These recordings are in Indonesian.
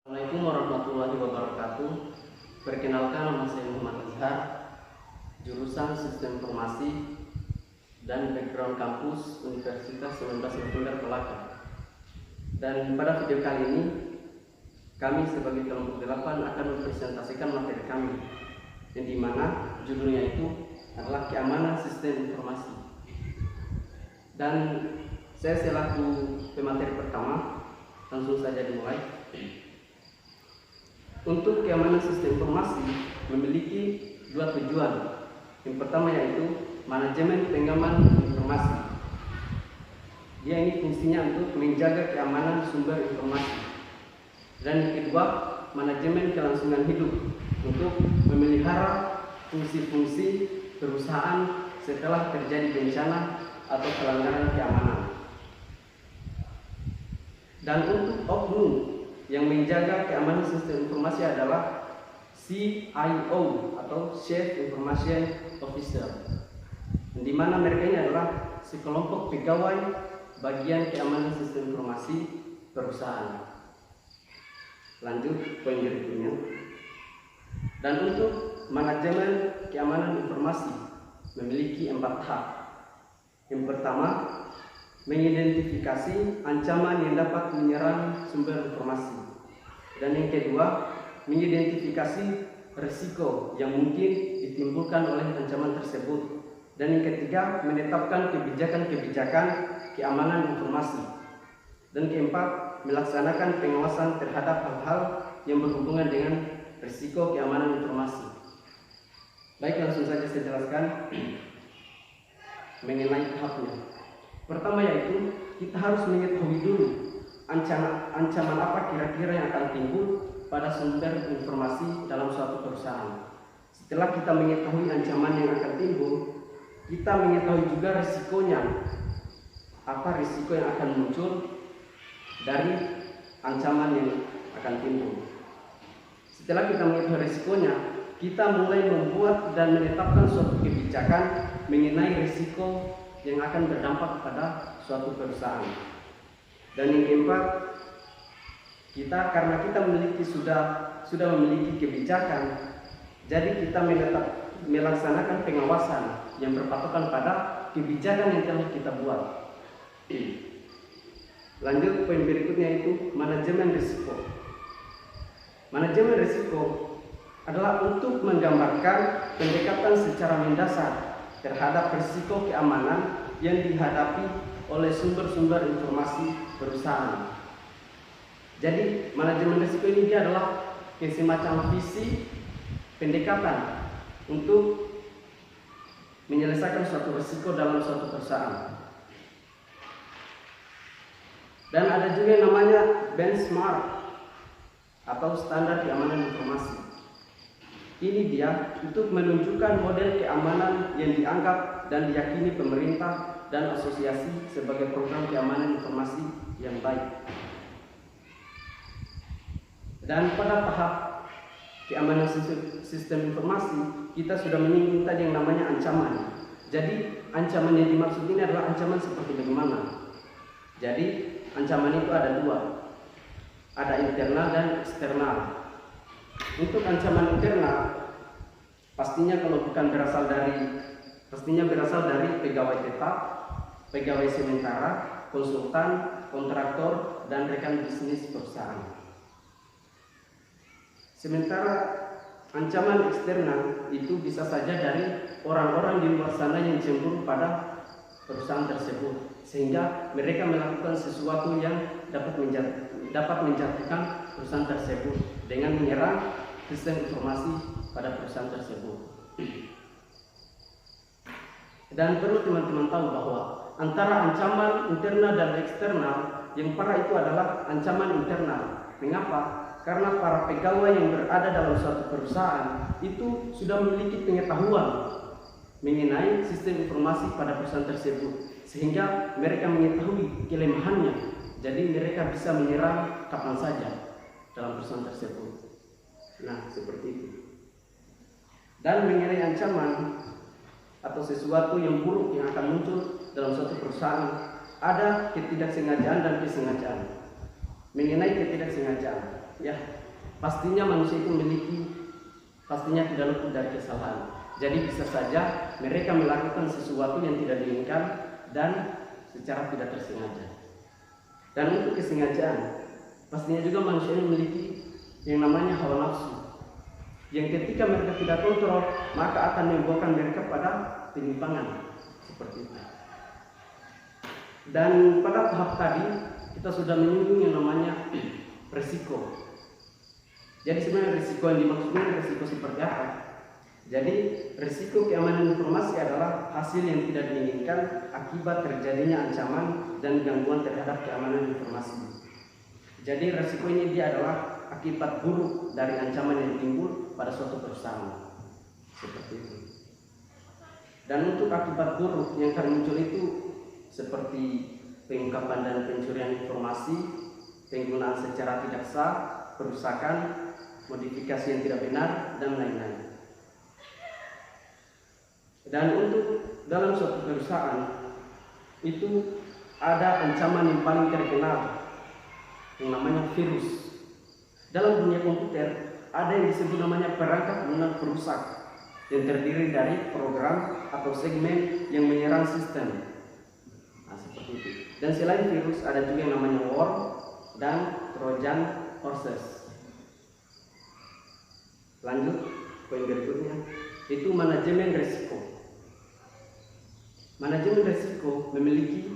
Assalamualaikum warahmatullahi wabarakatuh. Perkenalkan, nama saya Muhammad Azhar, jurusan Sistem Informasi dan background kampus Universitas 19 November Kelaka. Dan pada video kali ini, kami sebagai kelompok 8 akan mempresentasikan materi kami, yang dimana judulnya itu adalah keamanan sistem informasi. Dan saya selaku pemateri pertama, langsung saja dimulai. Untuk keamanan sistem informasi memiliki dua tujuan. Yang pertama yaitu manajemen pengaman informasi. Dia ini fungsinya untuk menjaga keamanan sumber informasi. Dan yang kedua, manajemen kelangsungan hidup untuk memelihara fungsi-fungsi perusahaan setelah terjadi bencana atau pelanggaran keamanan. Dan untuk oknum yang menjaga keamanan sistem informasi adalah CIO atau Chief Information Officer, di mana mereka ini adalah sekelompok pegawai bagian keamanan sistem informasi perusahaan. Lanjut poin berikutnya. Dan untuk manajemen keamanan informasi memiliki 4 tahap. Yang pertama, mengidentifikasi ancaman yang dapat menyerang sumber informasi. Dan yang kedua, mengidentifikasi risiko yang mungkin ditimbulkan oleh ancaman tersebut. Dan yang ketiga, menetapkan kebijakan-kebijakan keamanan informasi. Dan keempat, melaksanakan pengawasan terhadap hal-hal yang berhubungan dengan risiko keamanan informasi. Baik, langsung saja saya jelaskan mengenai tahapnya. Pertama yaitu kita harus mengetahui dulu ancaman apa kira-kira yang akan timbul pada sumber informasi dalam suatu perusahaan. Setelah kita mengetahui ancaman yang akan timbul, kita mengetahui juga risikonya. Apa risiko yang akan muncul dari ancaman yang akan timbul. Setelah kita mengetahui risikonya, kita mulai membuat dan menetapkan suatu kebijakan mengenai risiko yang akan berdampak pada suatu perusahaan. Dan yang keempat, karena kita sudah memiliki kebijakan, jadi kita melaksanakan pengawasan yang berpatokan pada kebijakan yang telah kita buat. Lanjut poin berikutnya itu manajemen risiko. Manajemen risiko adalah untuk menggambarkan pendekatan secara mendasar terhadap risiko keamanan yang dihadapi oleh sumber-sumber informasi perusahaan. Jadi manajemen risiko ini dia adalah semacam visi pendekatan untuk menyelesaikan suatu risiko dalam suatu perusahaan. Dan ada juga yang namanya benchmark atau standar keamanan informasi. Ini dia untuk menunjukkan model keamanan yang dianggap dan diyakini pemerintah dan asosiasi sebagai program keamanan informasi yang baik. Dan pada tahap keamanan sistem informasi, kita sudah menyinggung tadi yang namanya ancaman. Jadi ancaman yang dimaksud ini adalah ancaman seperti bagaimana? Jadi ancaman itu ada dua. Ada internal dan eksternal. Untuk ancaman internal, pastinya berasal dari pegawai tetap, pegawai sementara, konsultan, kontraktor, dan rekan bisnis perusahaan. Sementara ancaman eksternal itu bisa saja dari orang-orang di luar sana yang cemburu pada perusahaan tersebut, sehingga mereka melakukan sesuatu yang dapat menjatuhkan perusahaan tersebut dengan menyerang sistem informasi pada perusahaan tersebut. Dan perlu teman-teman tahu bahwa antara ancaman internal dan eksternal, yang parah itu adalah ancaman internal. Mengapa? Karena para pegawai yang berada dalam suatu perusahaan itu sudah memiliki pengetahuan mengenai sistem informasi pada perusahaan tersebut, sehingga mereka mengetahui kelemahannya. Jadi mereka bisa menyerang kapan saja dalam perusahaan tersebut. Nah, seperti itu. Dan mengenai ancaman atau sesuatu yang buruk yang akan muncul dalam suatu perusahaan, ada ketidaksengajaan dan kesengajaan. Mengenai ketidaksengajaan, ya pastinya manusia itu pastinya tidak luput dari kesalahan. Jadi bisa saja mereka melakukan sesuatu yang tidak diinginkan dan secara tidak tersengaja. Dan untuk kesengajaan, pastinya juga manusia ini memiliki yang namanya hawa nafsu, yang ketika mereka tidak kontrol maka akan membawakan mereka pada penyimpangan seperti itu. Dan pada tahap tadi kita sudah menyinggung yang namanya resiko. Jadi sebenarnya risiko yang dimaksudkan risiko seperti apa? Jadi risiko keamanan informasi adalah hasil yang tidak diinginkan akibat terjadinya ancaman dan gangguan terhadap keamanan informasi. Jadi risiko ini dia adalah akibat buruk dari ancaman yang timbul pada suatu perusahaan. Seperti itu. Dan untuk akibat buruk yang akan muncul itu seperti pengungkapan dan pencurian informasi, penggunaan secara tidak sah, perusakan, modifikasi yang tidak benar, dan lain-lain. Dan untuk dalam suatu perusahaan itu ada ancaman yang paling terkenal yang namanya virus. Dalam dunia komputer ada yang disebut namanya perangkat lunak perusak yang terdiri dari program atau segmen yang menyerang sistem. Nah, seperti itu. Dan selain virus ada juga yang namanya worm dan Trojan horses. Lanjut poin berikutnya, itu manajemen risiko. Manajemen risiko memiliki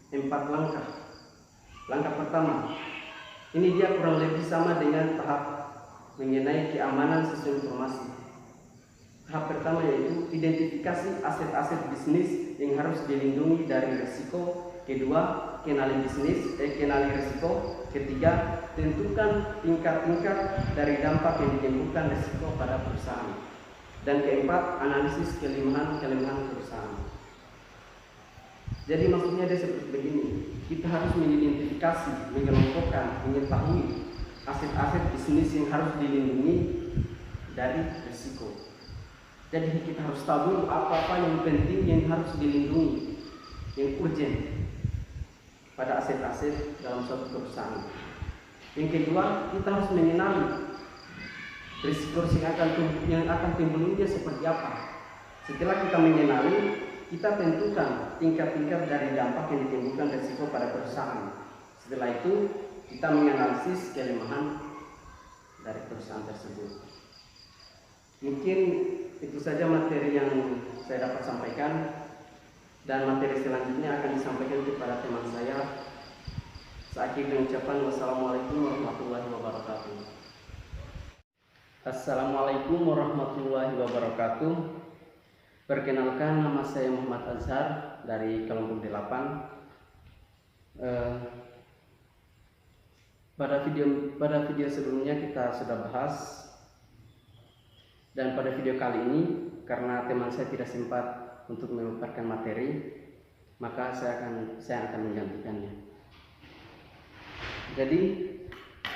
4 langkah. Langkah pertama, ini dia kurang lebih sama dengan tahap mengenai keamanan sistem informasi. Tahap pertama yaitu identifikasi aset-aset bisnis yang harus dilindungi dari risiko. Kedua, kenali risiko. Ketiga, tentukan tingkat-tingkat dari dampak yang ditimbulkan risiko pada perusahaan. Dan keempat, analisis kelemahan perusahaan. Jadi maksudnya dia seperti begini, kita harus mengidentifikasi, mengelompokkan, mengetahui aset-aset bisnis yang harus dilindungi dari risiko. Jadi kita harus tahu dulu apa-apa yang penting yang harus dilindungi, yang urgent pada aset-aset dalam suatu perusahaan. Yang kedua, kita harus mengenali risiko yang akan timbul dia seperti apa. Setelah kita mengenali, kita tentukan tingkat-tingkat dari dampak yang ditimbulkan risiko pada perusahaan. Setelah itu, kita menganalisis kelemahan dari perusahaan tersebut. Mungkin itu saja materi yang saya dapat sampaikan, dan materi selanjutnya akan disampaikan kepada teman saya. Saya akhiri dengan ucapan wassalamualaikum warahmatullahi wabarakatuh. Assalamualaikum warahmatullahi wabarakatuh. Perkenalkan, nama saya Muhammad Azhar dari kelompok 8. Pada video sebelumnya kita sudah bahas, dan pada video kali ini karena teman saya tidak sempat untuk memaparkan materi, maka saya akan menggantikannya. Jadi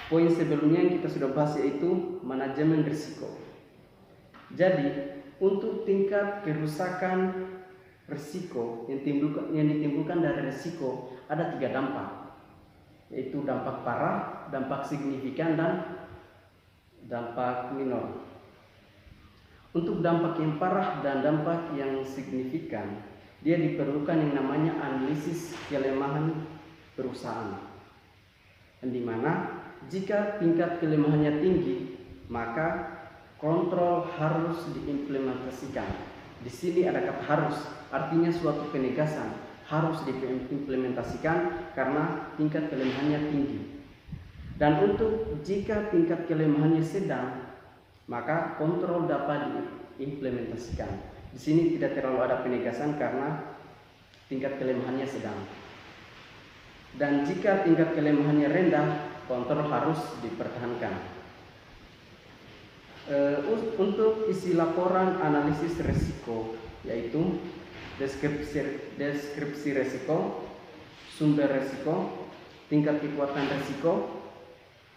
poin sebelumnya yang kita sudah bahas yaitu manajemen risiko. Jadi untuk tingkat kerusakan risiko yang ditimbulkan dari risiko ada 3 dampak, yaitu dampak parah, dampak signifikan, dan dampak minor. Untuk dampak yang parah dan dampak yang signifikan, dia diperlukan yang namanya analisis kelemahan perusahaan. Di mana jika tingkat kelemahannya tinggi, maka kontrol harus diimplementasikan. Di sini ada kata harus, artinya suatu penegasan harus diimplementasikan karena tingkat kelemahannya tinggi. Dan untuk jika tingkat kelemahannya sedang, maka kontrol dapat diimplementasikan. Di sini tidak terlalu ada penegasan karena tingkat kelemahannya sedang. Dan jika tingkat kelemahannya rendah, kontrol harus dipertahankan. Untuk isi laporan analisis risiko, yaitu deskripsi risiko, sumber risiko, tingkat kekuatan risiko,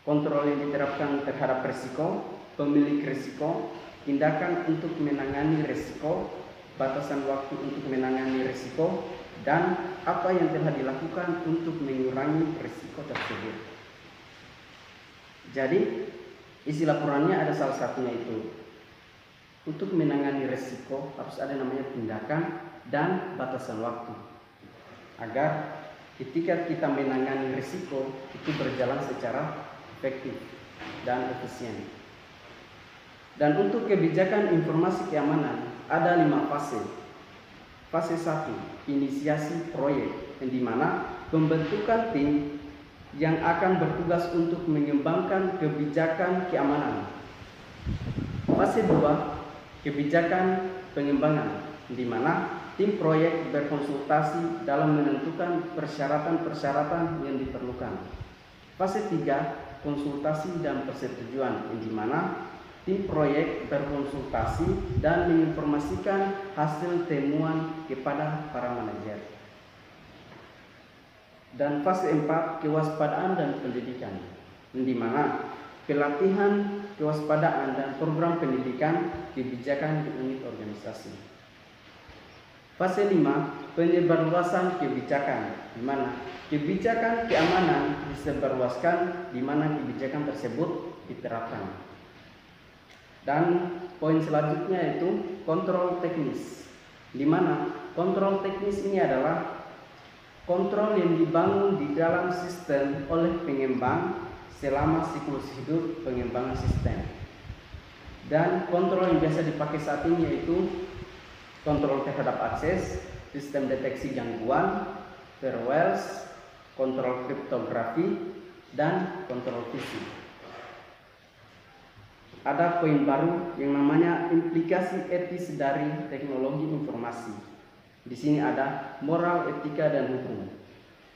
kontrol yang diterapkan terhadap risiko, pemilik risiko, tindakan untuk menangani risiko, batasan waktu untuk menangani risiko, dan apa yang telah dilakukan untuk mengurangi risiko tersebut. Jadi isi laporannya ada salah satunya itu untuk menangani risiko harus ada namanya tindakan dan batasan waktu agar ketika kita menangani risiko itu berjalan secara efektif dan efisien. Dan untuk kebijakan informasi keamanan ada 5 fase. Fase 1, inisiasi proyek, yang dimana pembentukan tim yang akan bertugas untuk mengembangkan kebijakan keamanan. Fase 2, kebijakan pengembangan, di mana tim proyek berkonsultasi dalam menentukan persyaratan-persyaratan yang diperlukan. Fase 3, konsultasi dan persetujuan, yang dimana tim proyek berkonsultasi dan menginformasikan hasil temuan kepada para manajer. Dan fase 4, kewaspadaan dan pendidikan, di mana pelatihan kewaspadaan dan program pendidikan kebijakan di unit organisasi. Fase 5, penyebarluasan kebijakan, di mana kebijakan keamanan disebarluaskan di mana kebijakan tersebut diterapkan. Dan poin selanjutnya yaitu kontrol teknis, di mana kontrol teknis ini adalah kontrol yang dibangun di dalam sistem oleh pengembang selama siklus hidup pengembangan sistem. Dan kontrol yang biasa dipakai saat ini yaitu kontrol terhadap akses, sistem deteksi gangguan, firewalls, kontrol kriptografi, dan kontrol fisik. Ada poin baru yang namanya implikasi etis dari teknologi informasi. Di sini ada moral, etika, dan hukum.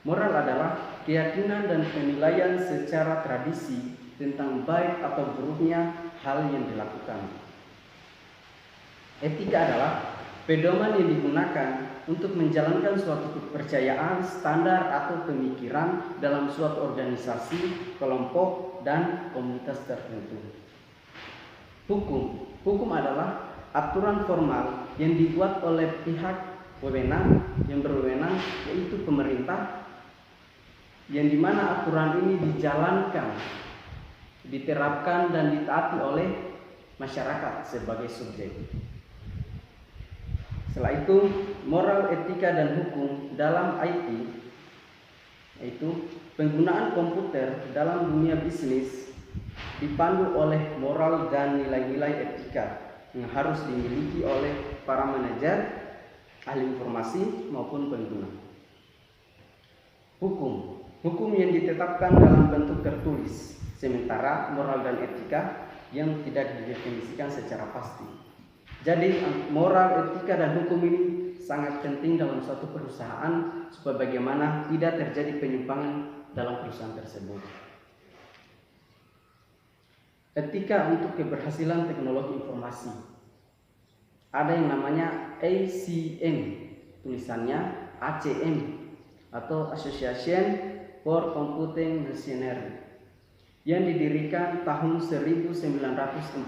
Moral adalah keyakinan dan penilaian secara tradisi tentang baik atau buruknya hal yang dilakukan. Etika adalah pedoman yang digunakan untuk menjalankan suatu kepercayaan, standar, atau pemikiran dalam suatu organisasi, kelompok, dan komunitas tertentu. Hukum adalah aturan formal yang dibuat oleh pihak yang berwenang yaitu pemerintah, yang dimana aturan ini dijalankan, diterapkan, dan ditaati oleh masyarakat sebagai subjek. Setelah itu, moral, etika, dan hukum dalam IT yaitu penggunaan komputer dalam dunia bisnis dipandu oleh moral dan nilai-nilai etika yang harus dimiliki oleh para manajer, ahli informasi, maupun pengguna. Hukum yang ditetapkan dalam bentuk tertulis, sementara moral dan etika yang tidak didefinisikan secara pasti. Jadi moral, etika, dan hukum ini sangat penting dalam suatu perusahaan supaya bagaimana tidak terjadi penyimpangan dalam perusahaan tersebut. Etika untuk keberhasilan teknologi informasi. Ada yang namanya ACM, tulisannya ACM atau Association for Computing Machinery, yang didirikan tahun 1947,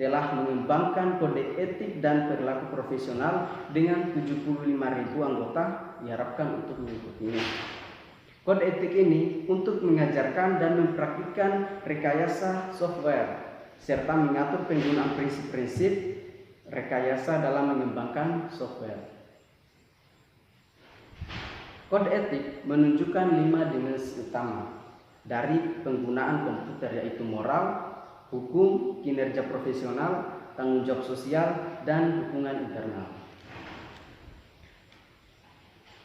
telah mengembangkan kode etik dan perilaku profesional dengan 75.000 anggota diharapkan untuk mengikutinya. Kode etik ini untuk mengajarkan dan mempraktikkan rekayasa software serta mengatur penggunaan prinsip-prinsip rekayasa dalam mengembangkan software. Kode etik menunjukkan 5 dimensi utama dari penggunaan komputer, yaitu moral, hukum, kinerja profesional, tanggung jawab sosial, dan hubungan internal.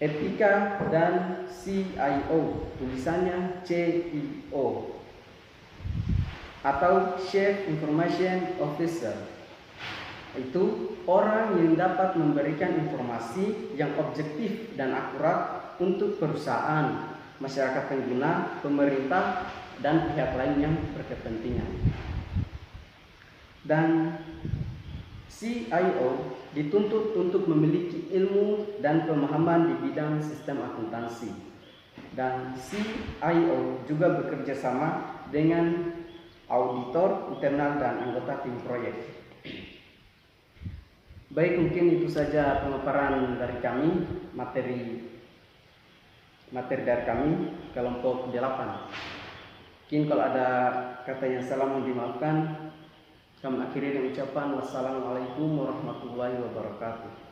Etika dan CIO, tulisannya CIO atau Chief Information Officer, itu orang yang dapat memberikan informasi yang objektif dan akurat untuk perusahaan, masyarakat pengguna, pemerintah, dan pihak lain yang berkepentingan. Dan CIO dituntut untuk memiliki ilmu dan pemahaman di bidang sistem akuntansi. Dan CIO juga bekerja sama dengan auditor internal dan anggota tim proyek. Baik, mungkin itu saja pemaparan dari kami, materi dari kami kelompok 8. Mungkin kalau ada kata yang salah mohon dimaafkan. Kami akhiri dengan ucapan wassalamualaikum warahmatullahi wabarakatuh.